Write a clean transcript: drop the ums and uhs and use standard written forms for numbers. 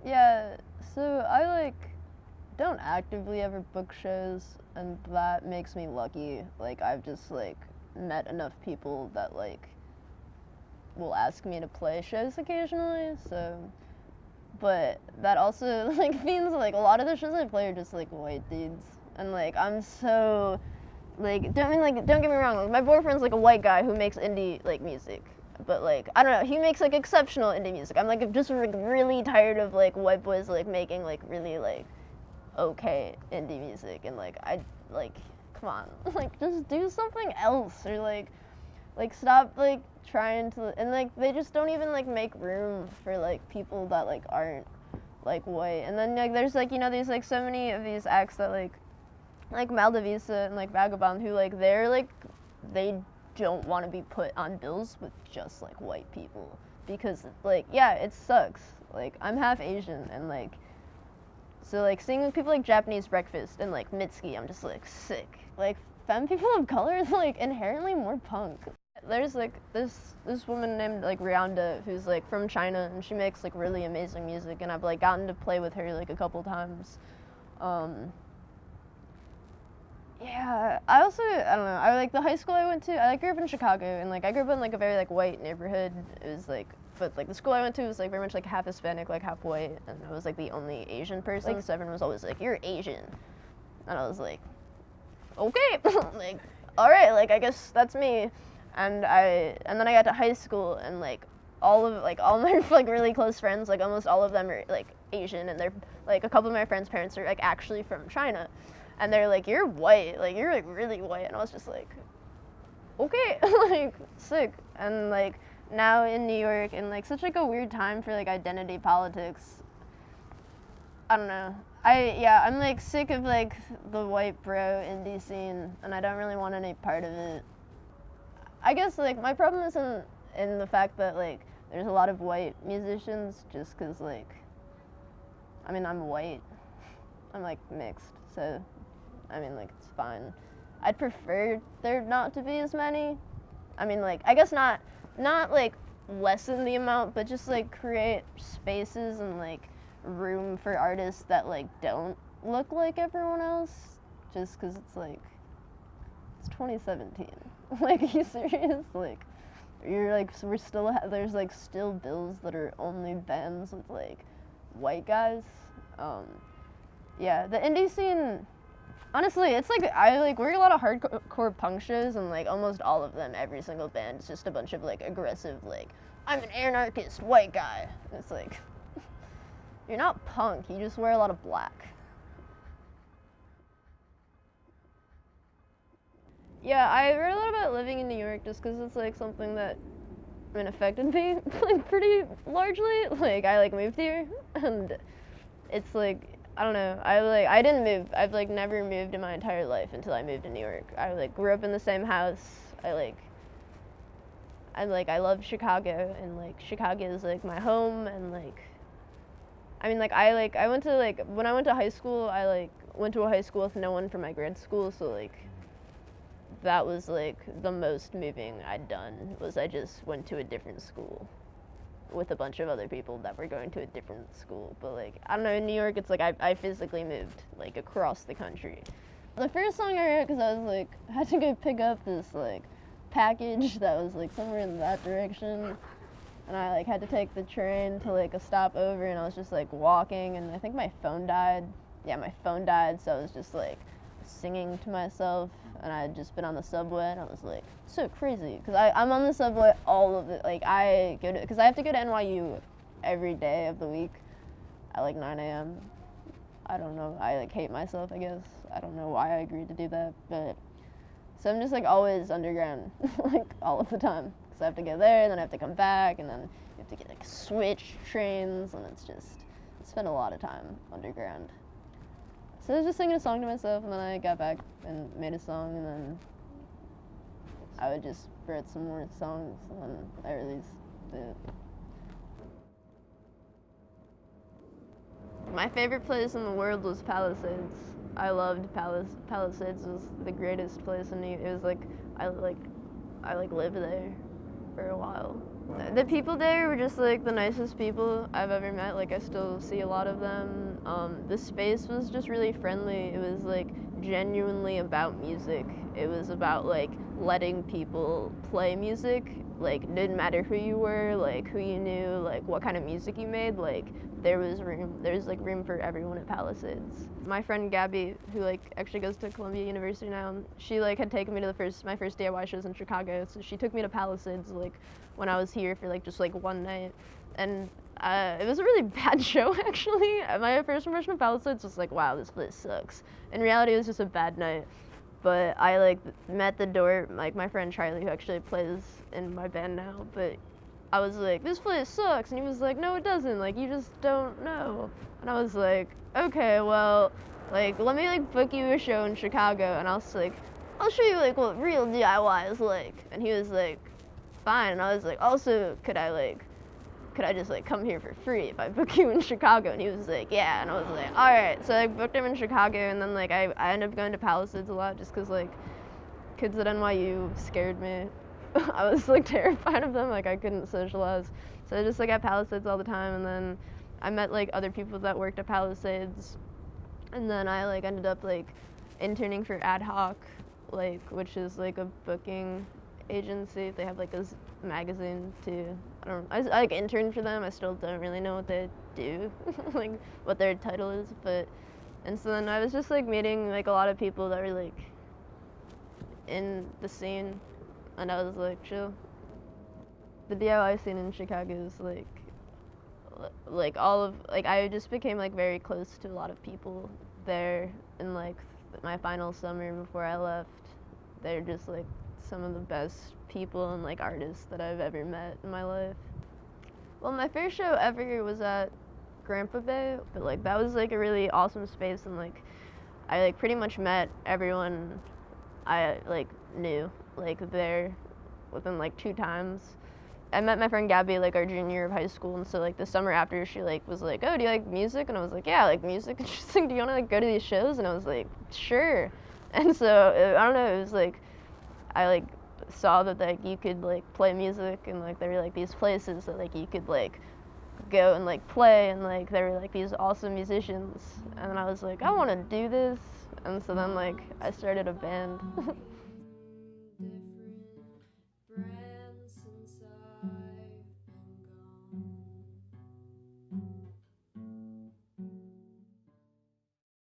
Yeah, so I don't actively ever book shows, and that makes me lucky. Like I've just met enough people that will ask me to play shows occasionally. So, but that also means a lot of the shows I play are just white dudes, and I'm so don't get me wrong. My boyfriend's a white guy who makes indie music, but I don't know. He makes exceptional indie music. I'm just really tired of white boys making really okay indie music, and I come on, just do something else, or stop trying to, and they just don't even make room for people that aren't white. And then there's these so many of these acts that Maldivisa and Vagabond who they don't want to be put on bills with just white people, because yeah, it sucks. I'm half Asian, and so seeing people Japanese Breakfast and Mitski, I'm just sick. Femme people of color is inherently more punk. There's this woman named Rianda who's from China, and she makes really amazing music, and I've gotten to play with her a couple times. Yeah, I don't know. I the high school I went to. I grew up in Chicago, and I grew up in a very white neighborhood. It was but the school I went to was very much half Hispanic, half white, and I was the only Asian person. So everyone was always "You're Asian," and I was okay, all right, I guess that's me. And then I got to high school, and all my really close friends, almost all of them are Asian, and they're a couple of my friends' parents are actually from China. And they're you're white, you're really white, and I was just okay, sick. And now in New York, in such a weird time for identity politics. I don't know. I'm sick of the white bro indie scene, and I don't really want any part of it. I guess my problem isn't in the fact that there's a lot of white musicians, just because I mean, I'm white. I'm mixed, so I mean it's fine. I'd prefer there not to be as many. I mean I guess not lessen the amount, but just create spaces and room for artists that don't look like everyone else, just because it's 2017. Are you serious? You're we're still there's still bills that are only bands with white guys. Yeah, the indie scene, honestly, it's I work a lot of hardcore punk shows, and almost all of them, every single band is just a bunch of aggressive I'm an anarchist white guy. And it's you're not punk, you just wear a lot of black. Yeah, I read a lot about living in New York just because it's something that affected me pretty largely. I moved here, and it's I don't know. I didn't move. I've never moved in my entire life until I moved to New York. I grew up in the same house. I love Chicago, and Chicago is my home, and I mean I went to when I went to high school, I went to a high school with no one from my grade school, so that was the most moving I'd done, was I just went to a different school with a bunch of other people that were going to a different school. But I don't know, in New York it's I physically moved across the country. The first song I wrote, because I was had to go pick up this package that was somewhere in that direction, and I had to take the train to a stopover, and I was just walking, and I think my phone died. Yeah, my phone died, so I was just singing to myself, and I had just been on the subway, and I was so crazy, because I'm on the subway all of it. I go to, because I have to go to NYU every day of the week at 9 a.m. I don't know, I hate myself, I guess. I don't know why I agreed to do that, but so I'm just always underground all of the time, because I have to go there, and then I have to come back, and then you have to get switch trains, and it's spent a lot of time underground. So I was just singing a song to myself, and then I got back and made a song, and then I would just write some more songs, and then I released it. My favorite place in the world was Palisades. I loved Palisades. Was the greatest place in New York. It was I lived there. for a while. The people there were just like the nicest people I've ever met. Like I still see a lot of them. The space was just really friendly. It was like genuinely about music. It was about like letting people play music. Like it didn't matter who you were, like who you knew, like what kind of music you made. Like there's like room for everyone at Palisades. My friend Gabby, who like actually goes to Columbia University now, she like had taken me to my first DIY shows in Chicago. So she took me to Palisades like when I was here for like just like one night, and it was a really bad show actually. My first impression of Palisades was like, wow, this place sucks. In reality, it was just a bad night. But I like met the door, like my friend Charlie, who actually plays in my band now. But I was like, this place sucks, and he was like, no, it doesn't. Like you just don't know. And I was like, okay, well, like let me like book you a show in Chicago, and I'll show you like what real DIY is like. And he was like, fine. And I was like, also, could I just like come here for free if I book you in Chicago? And he was like, yeah. And I was like, all right. So I booked him in Chicago, and then like I ended up going to Palisades a lot just because like kids at NYU scared me. I was like terrified of them. Like I couldn't socialize. So I just like at Palisades all the time, and then I met like other people that worked at Palisades, and then I like ended up like interning for Ad Hoc, like which is like a booking agency. They have like this magazine too. I like interned for them. I still don't really know what they do, like what their title is, but and so then I was just like meeting like a lot of people that were like in the scene, and I was like, chill. The DIY scene in Chicago is like all of like I just became like very close to a lot of people there in like my final summer before I left. They're just like some of the best people and like artists that I've ever met in my life. Well, my first show ever was at Grandpa Bay, but like that was like a really awesome space, and like I like pretty much met everyone I like knew like there within like 2 times. I met my friend Gabby like our junior year of high school, and so like the summer after she like was like, oh, do you like music? And I was like, yeah, I like music. And she's like, do you want to like go to these shows? And I was like, sure. And so I don't know, it was like I like saw that like you could like play music, and like there were like these places that like you could like go and like play, and like there were like these awesome musicians, and I was like, I want to do this. And so then like I started a band.